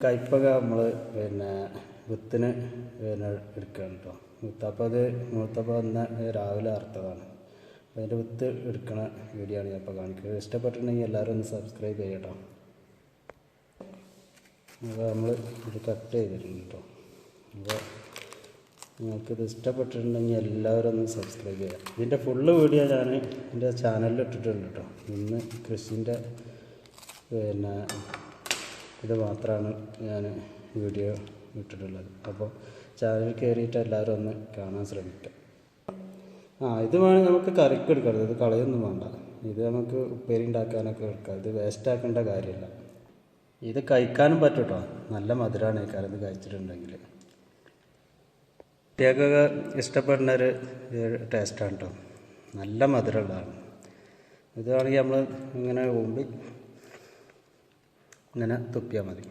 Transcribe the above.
കയ്പ്പക നമ്മൾ വിത്തിന് എടുക്കുകയാണ് കേട്ടോ. വിത്തപ്പോൾ അത് മൂത്തപ്പോൾ ഒന്ന് രാവിലെ അറുത്തതാണ്. അപ്പോൾ അതിൻ്റെ വിത്ത് എടുക്കണ വീഡിയോ ആണ് ഞാൻ ഇപ്പോൾ കാണിക്കുന്നത്. ഇഷ്ടപ്പെട്ടിട്ടുണ്ടെങ്കിൽ എല്ലാവരും ഒന്ന് സബ്സ്ക്രൈബ് ചെയ്യട്ടോ. അപ്പോൾ നമ്മൾ ഇത് കട്ട് ചെയ്തിട്ടുണ്ട് കേട്ടോ. അപ്പോൾ നിങ്ങൾക്കിത് ഇഷ്ടപ്പെട്ടിട്ടുണ്ടെങ്കിൽ എല്ലാവരും ഒന്ന് സബ്സ്ക്രൈബ് ചെയ്യാം. ഇതിൻ്റെ ഫുള്ള് വീഡിയോ ഞാൻ എൻ്റെ ചാനലിൽ ഇട്ടിട്ടുണ്ട് കേട്ടോ. ഇന്ന് കൃഷിൻ്റെ ഇത് മാത്രമാണ് ഞാൻ വീഡിയോ ഇട്ടിട്ടുള്ളത്. അപ്പോൾ ചാനൽ കയറിയിട്ട് എല്ലാവരും ഒന്ന് കാണാൻ ശ്രമിക്കാം. ഇത് വേണമെങ്കിൽ നമുക്ക് കറിക്ക് എടുക്കരുത്, ഇത് കളയൊന്നും വേണ്ട. ഇത് നമുക്ക് ഉപ്പേരി ഉണ്ടാക്കാനൊക്കെ എടുക്കാം. ഇത് വേസ്റ്റ് ആക്കേണ്ട കാര്യമില്ല. ഇത് കഴിക്കാനും പറ്റും കേട്ടോ. നല്ല മധുരമാണ് ഈ കാലത്ത് കഴിച്ചിട്ടുണ്ടെങ്കിൽ. കുട്ടികൾക്കൊക്കെ ഇഷ്ടപ്പെടുന്നൊരു ടേസ്റ്റാണ് കേട്ടോ. നല്ല മധുരമുള്ളതാണ്. ഇതാണെങ്കിൽ നമ്മൾ ഇങ്ങനെ ഇങ്ങനെ തുപ്പിയാൽ മതി.